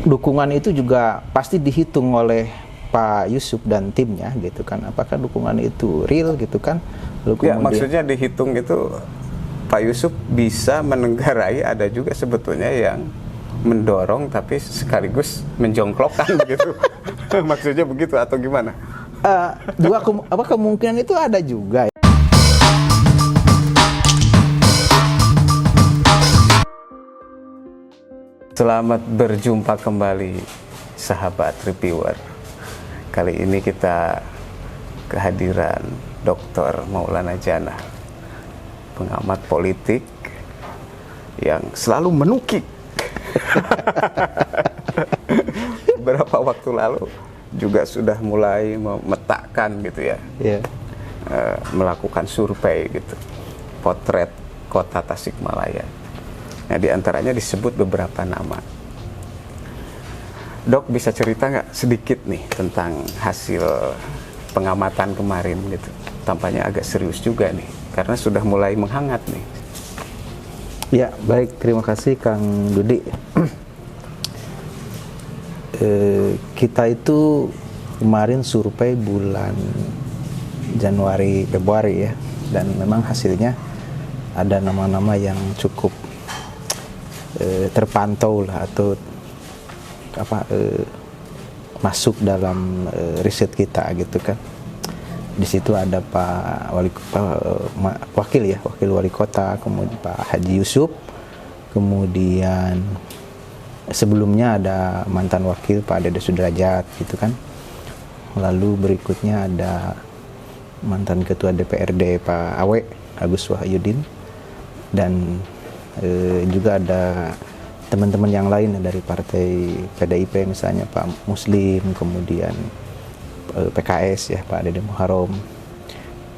dukungan itu juga pasti dihitung oleh Pak Yusuf dan timnya gitu kan, apakah dukungan itu real gitu kan. Ya, maksudnya dihitung itu Pak Yusuf bisa menenggarai, ada juga sebetulnya yang mendorong tapi sekaligus menjongklokkan begitu. Maksudnya begitu atau gimana? Kemungkinan itu ada juga. Selamat berjumpa kembali sahabat reviewer. Kali ini kita kehadiran Dr. Maulana Jannah, pengamat politik yang selalu menukik. Beberapa waktu lalu juga sudah mulai memetakan gitu ya, melakukan survei gitu, potret kota Tasikmalaya. Nah, diantaranya disebut beberapa nama. Dok, bisa cerita nggak sedikit nih tentang hasil pengamatan kemarin gitu? Tampaknya agak serius juga nih, karena sudah mulai menghangat nih. Ya, baik, terima kasih Kang Dudi. Kita itu kemarin survei bulan Januari Februari ya, dan memang hasilnya ada nama-nama yang cukup terpantau lah atau masuk dalam riset kita gitu kan. Di situ ada wakil wali kota, kemudian Pak Haji Yusuf, kemudian sebelumnya ada mantan wakil Pak Dede Sudrajat gitu kan. Lalu berikutnya ada mantan ketua DPRD Pak Awe Agus Wahyudin, dan juga ada teman-teman yang lain dari partai PDIP, misalnya Pak Muslim, kemudian PKS ya Pak Dede Muharom,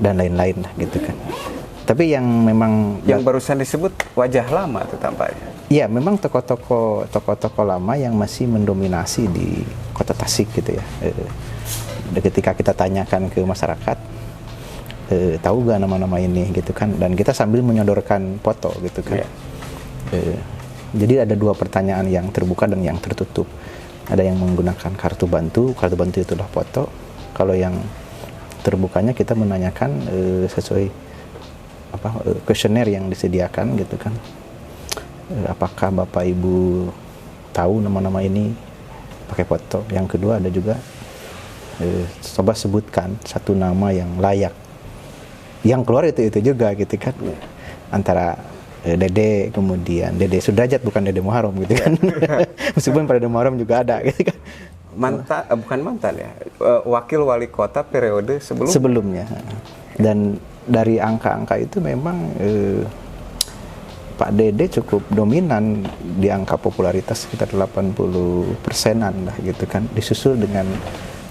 dan lain-lain lah gitu kan. Tapi yang memang yang barusan disebut wajah lama tuh tampaknya. Iya, memang tokoh-tokoh lama yang masih mendominasi di Kota Tasik gitu ya. Ketika kita tanyakan ke masyarakat, tahu gak nama-nama ini gitu kan, dan kita sambil menyodorkan foto gitu kan. Jadi ada dua pertanyaan yang terbuka dan yang tertutup. Ada yang menggunakan kartu bantu itulah foto. Kalau yang terbukanya kita menanyakan sesuai kuesioner yang disediakan gitu kan. Apakah Bapak Ibu tahu nama-nama ini pakai foto. Yang kedua ada juga coba sebutkan satu nama yang layak. Yang keluar itu juga gitu kan. Antara Dede, kemudian Dede Sudrajat, bukan Dede Muharom gitu kan. Meskipun pada Dede Muharom juga ada gitu kan. Bukan mantan ya, wakil wali kota periode sebelumnya. Dan dari angka-angka itu memang Pak Dede cukup dominan di angka popularitas sekitar 80%-an lah gitu kan. Disusul dengan,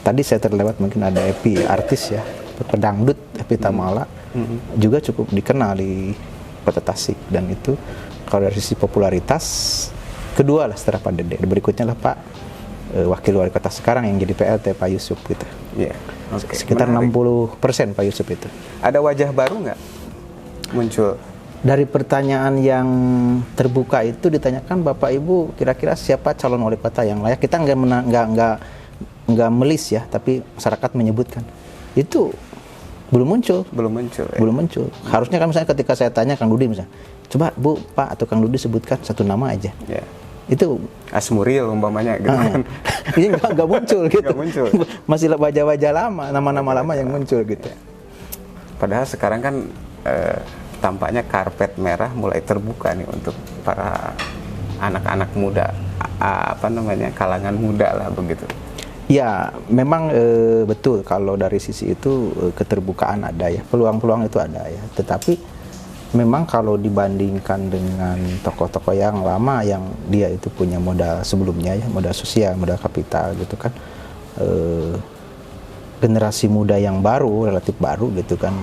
tadi saya terlewat mungkin ada Epi, artis ya, pedangdut Epi Tamala, juga cukup dikenal di Kota Tasik, dan itu kalau dari sisi popularitas kedua lah setelah Pak Dede. Berikutnya lah Pak wakil wali kota sekarang yang jadi PLT Pak Yusuf gitu. Yeah. Okay. Sekitar menarik. 60% Pak Yusuf itu. Ada wajah baru nggak muncul? Dari pertanyaan yang terbuka itu ditanyakan, Bapak Ibu kira-kira siapa calon wali kota yang layak. Kita nggak melis ya, tapi masyarakat menyebutkan. Itu belum muncul. Harusnya kan misalnya ketika saya tanya Kang Dudi misalnya, coba Bu, Pak atau Kang Dudi sebutkan satu nama aja. Yeah. Itu Asmuril umpamanya gitu kan. Ini nggak muncul gitu. Masih wajah-wajah lama, nama-nama lama yang muncul gitu. Padahal sekarang kan tampaknya karpet merah mulai terbuka nih untuk para anak-anak muda, kalangan muda lah begitu. Ya, memang betul kalau dari sisi itu keterbukaan ada ya, peluang-peluang itu ada ya. Tetapi memang kalau dibandingkan dengan tokoh-tokoh yang lama yang dia itu punya modal sebelumnya ya, modal sosial, modal kapital gitu kan, generasi muda yang baru, relatif baru gitu kan,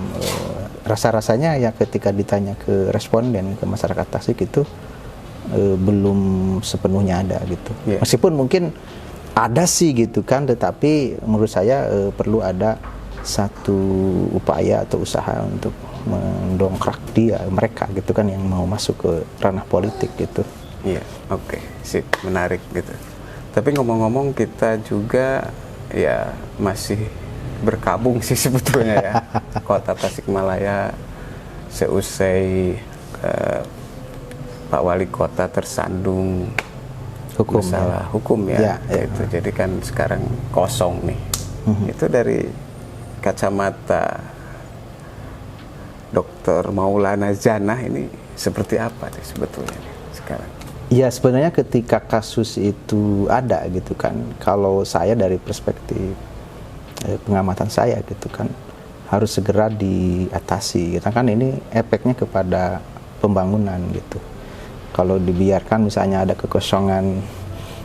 rasa-rasanya ya ketika ditanya ke responden, ke masyarakat Tasik itu belum sepenuhnya ada gitu. Yeah. Meskipun mungkin ada sih gitu kan, tetapi menurut saya perlu ada satu upaya atau usaha untuk mendongkrak mereka gitu kan, yang mau masuk ke ranah politik gitu. Iya, oke, sip, menarik gitu. Tapi ngomong-ngomong kita juga ya masih berkabung sih sebetulnya ya. Kota Tasikmalaya seusai Pak Wali Kota tersandung Hukum, masalah hukum ya, gitu. Jadi kan sekarang kosong nih. Itu dari kacamata Dr. Maulana Zanah ini seperti apa sih sebetulnya nih sekarang? Ya sebenarnya ketika kasus itu ada gitu kan, kalau saya dari perspektif pengamatan saya gitu kan, harus segera diatasi. Kita kan ini efeknya kepada pembangunan gitu. Kalau dibiarkan misalnya ada kekosongan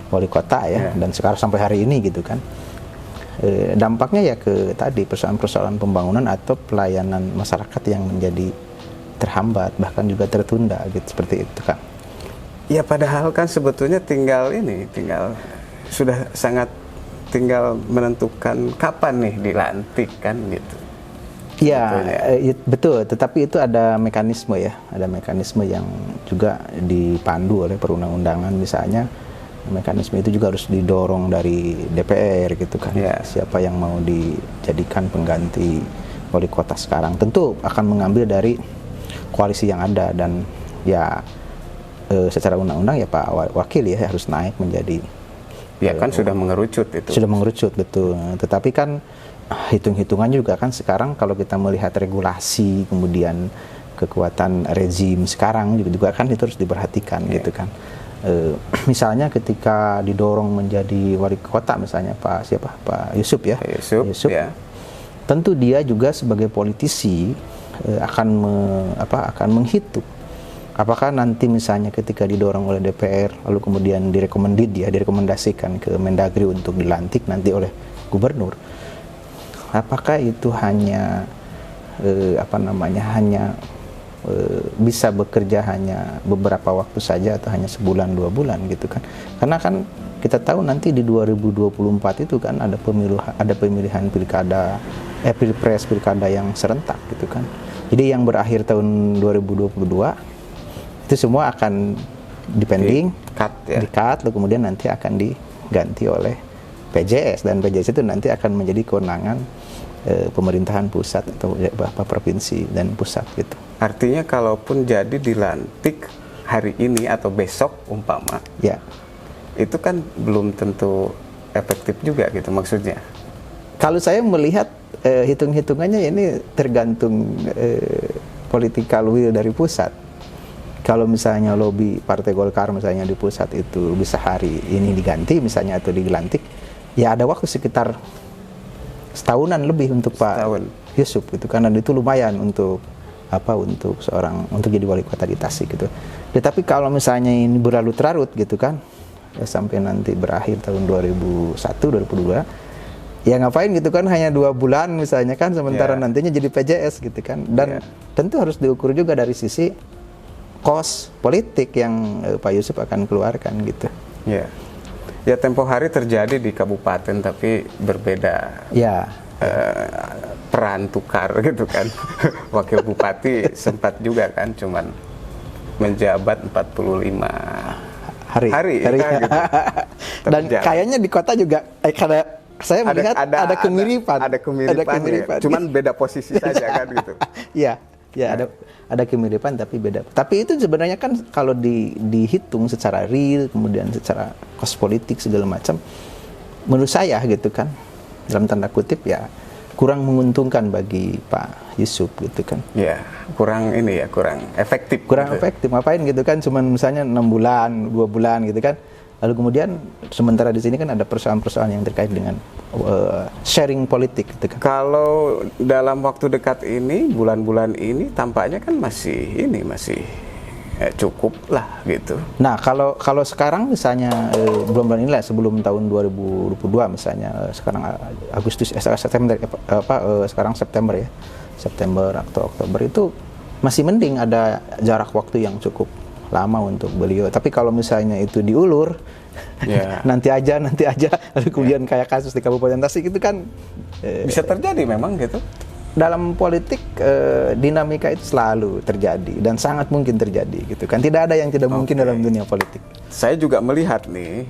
wali kota ya, dan sekarang sampai hari ini gitu kan, dampaknya ya ke tadi persoalan-persoalan pembangunan atau pelayanan masyarakat yang menjadi terhambat bahkan juga tertunda gitu, seperti itu kan. Ya padahal kan sebetulnya tinggal sudah sangat tinggal menentukan kapan nih dilantik kan gitu. Ya, betul. Tetapi itu ada mekanisme ya, ada mekanisme yang juga dipandu oleh perundang-undangan misalnya. Mekanisme itu juga harus didorong dari DPR gitu kan. Ya. Siapa yang mau dijadikan pengganti wali kota sekarang tentu akan mengambil dari koalisi yang ada, dan ya secara undang-undang ya Pak Wakil ya harus naik menjadi, ya kan sudah mengerucut itu. Sudah mengerucut, betul. Tetapi kan hitung-hitungannya juga kan sekarang kalau kita melihat regulasi kemudian kekuatan rezim sekarang juga kan itu harus diperhatikan gitu kan. Misalnya ketika didorong menjadi wali kota misalnya Pak Yusuf ya. Yusuf. Ya. Tentu dia juga sebagai politisi akan menghitung apakah nanti misalnya ketika didorong oleh DPR lalu kemudian direkomendasikan ke Mendagri untuk dilantik nanti oleh gubernur, apakah itu hanya bisa bekerja hanya beberapa waktu saja atau hanya sebulan 2 bulan gitu kan. Karena kan kita tahu nanti di 2024 itu kan ada pemilihan pilkada yang serentak gitu kan. Jadi yang berakhir tahun 2022 itu semua akan dipending, di-cut, lalu kemudian nanti akan diganti oleh PJS, dan PJS itu nanti akan menjadi kewenangan pemerintahan pusat atau provinsi dan pusat gitu. Artinya kalaupun jadi dilantik hari ini atau besok umpama, ya itu kan belum tentu efektif juga gitu maksudnya. Kalau saya melihat hitung-hitungannya ini tergantung political will dari pusat. Kalau misalnya lobby Partai Golkar misalnya di pusat itu bisa hari ini diganti misalnya atau dilantik, ya ada waktu sekitar setahunan lebih untuk Pak Yusuf gitu kan, dan itu lumayan untuk untuk jadi wali kota di Tasik gitu. Tetapi kalau misalnya ini berlarut-larut gitu kan, ya sampai nanti berakhir tahun 2001 2002, ya ngapain gitu kan, hanya 2 bulan misalnya kan, sementara nantinya jadi PJS gitu kan. Dan tentu harus diukur juga dari sisi kos politik yang Pak Yusuf akan keluarkan gitu. Ya tempo hari terjadi di kabupaten tapi berbeda. Peran tukar gitu kan. Wakil bupati sempat juga kan cuman menjabat 45 hari kan, gitu. Dan kayaknya di kota juga karena saya melihat ada kemiripan. Ada kemiripan. Cuman beda posisi saja kan gitu. Ada kemiripan tapi beda. Tapi itu sebenarnya kan kalau dihitung secara real, kemudian secara kos politik segala macam, menurut saya gitu kan, dalam tanda kutip ya kurang menguntungkan bagi Pak Yusuf gitu kan. Kurang efektif. Efektif. Ngapain gitu kan, cuman misalnya 6 bulan, 2 bulan gitu kan. Lalu kemudian sementara di sini kan ada persoalan-persoalan yang terkait dengan sharing politik gitu kan. Kalau dalam waktu dekat ini, bulan-bulan ini tampaknya kan masih cukup lah gitu. Nah, kalau sekarang misalnya bulan-bulan inilah sebelum tahun 2022 misalnya, sekarang September ya. September atau Oktober itu masih mending ada jarak waktu yang cukup lama untuk beliau. Tapi kalau misalnya itu diulur, nanti aja, lalu kemudian kayak kasus di Kabupaten Tasik itu kan bisa terjadi memang gitu. Dalam politik dinamika itu selalu terjadi dan sangat mungkin terjadi gitu kan. Tidak ada yang tidak mungkin dalam dunia politik. Saya juga melihat nih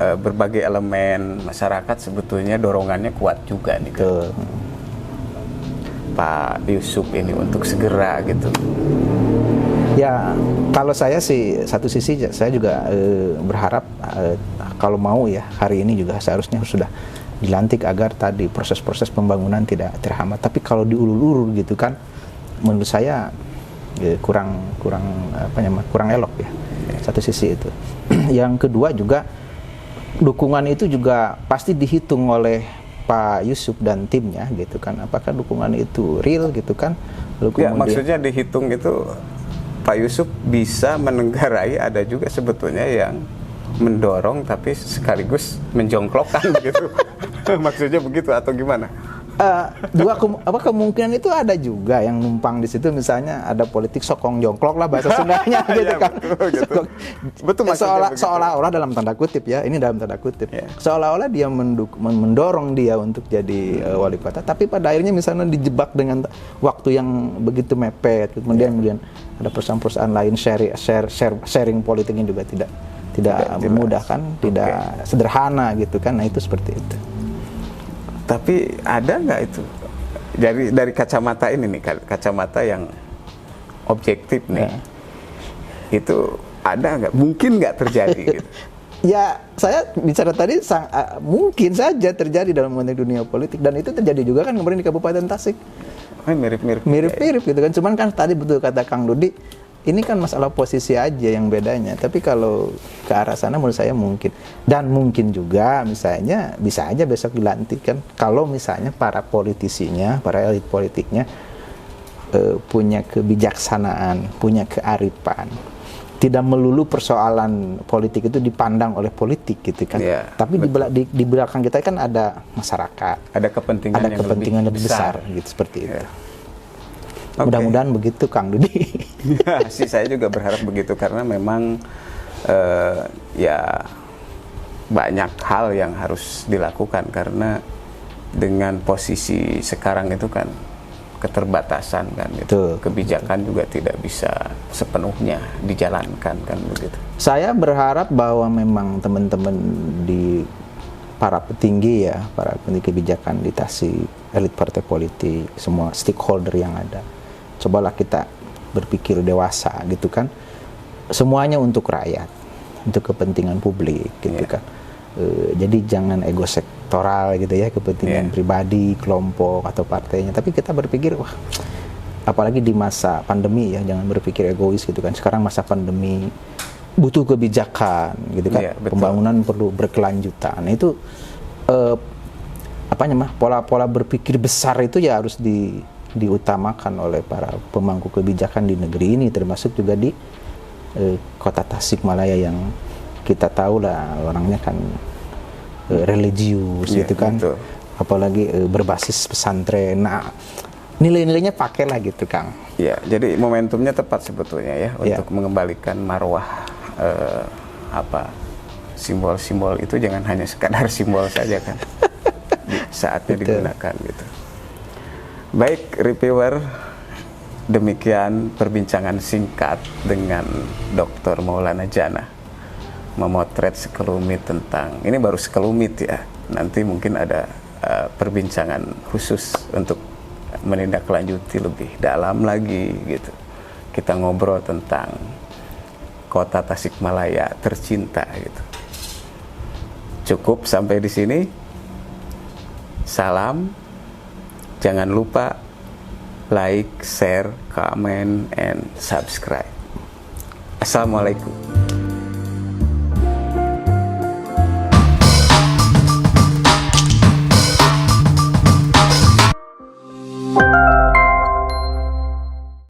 berbagai elemen masyarakat sebetulnya dorongannya kuat juga nih ke Pak Yusuf ini untuk segera gitu. Ya, kalau saya sih satu sisi saya juga berharap kalau mau ya hari ini juga seharusnya sudah dilantik agar tadi proses-proses pembangunan tidak terhambat. Tapi kalau diulur-ulur gitu kan, menurut saya kurang elok ya. Satu sisi itu. Yang kedua juga dukungan itu juga pasti dihitung oleh Pak Yusuf dan timnya gitu kan. Apakah dukungan itu real gitu kan? Lalu Ya, kemudian, maksudnya dihitung itu Pak Yusuf bisa menenggarai, ada juga sebetulnya yang mendorong tapi sekaligus menjongklokkan begitu. Maksudnya begitu atau gimana? kemungkinan itu ada juga yang numpang di situ, misalnya ada politik sokong jongklok lah bahasa Sundanya gitu Ya, kan. betul. Betul, maksudnya begitu. Seolah-olah dalam tanda kutip ya, ini dalam tanda kutip. Ya. Seolah-olah dia mendorong dia untuk jadi wali kota, tapi pada akhirnya misalnya dijebak dengan waktu yang begitu mepet, kemudian ada perusahaan-perusahaan lain sharing politiknya juga tidak memudahkan, tidak sederhana gitu kan. Nah, itu seperti itu. Tapi ada nggak itu dari kacamata ini nih, kacamata yang objektif nih, itu ada nggak? Mungkin nggak terjadi gitu? Ya, saya bicara tadi mungkin saja terjadi dalam konteks dunia politik, dan itu terjadi juga kan kemarin di Kabupaten Tasik. Mirip-mirip gitu kan. Cuman kan tadi betul kata Kang Dudi, ini kan masalah posisi aja yang bedanya. Tapi kalau ke arah sana menurut saya mungkin. Dan mungkin juga misalnya bisa aja besok dilantik kan, kalau misalnya para politisinya, para elit politiknya punya kebijaksanaan, punya kearifan. Tidak melulu persoalan politik itu dipandang oleh politik gitu kan. Ya, tapi di belakang kita kan ada masyarakat. Ada kepentingan, lebih besar gitu, seperti itu. Okay. Mudah-mudahan begitu Kang Dudi. Sih saya juga berharap begitu, karena memang ya banyak hal yang harus dilakukan, karena dengan posisi sekarang itu kan keterbatasan kan gitu. Kebijakan juga tidak bisa sepenuhnya dijalankan kan begitu. Saya berharap bahwa memang teman-teman di para petinggi ya, para petinggi kebijakan di Tasik, elit partai politik, semua stakeholder yang ada, cobalah kita berpikir dewasa gitu kan. Semuanya untuk rakyat, untuk kepentingan publik gitu kan. Jadi jangan ego sektoral gitu ya, kepentingan pribadi, kelompok atau partainya. Tapi kita berpikir, wah, apalagi di masa pandemi ya, jangan berpikir egois gitu kan. Sekarang masa pandemi butuh kebijakan gitu kan. Pembangunan perlu berkelanjutan. Nah, itu pola-pola berpikir besar itu ya harus diutamakan oleh para pemangku kebijakan di negeri ini, termasuk juga di kota Tasikmalaya yang kita tahu lah orangnya kan religius gitu kan. Betul. Apalagi berbasis pesantren. Nah, nilai-nilainya pakailah gitu Kang. Ya, jadi momentumnya tepat sebetulnya ya untuk mengembalikan marwah simbol-simbol itu, jangan hanya sekadar simbol saja kan. Saatnya digunakan gitu. Baik, reviewer, demikian perbincangan singkat dengan Dr. Maulana Jannah, memotret sekelumit tentang, ini baru sekelumit ya, nanti mungkin ada perbincangan khusus untuk menindaklanjuti lebih dalam lagi gitu. Kita ngobrol tentang kota Tasikmalaya tercinta gitu. Cukup sampai di sini. Salam. Jangan lupa like, share, comment, and subscribe. Assalamualaikum.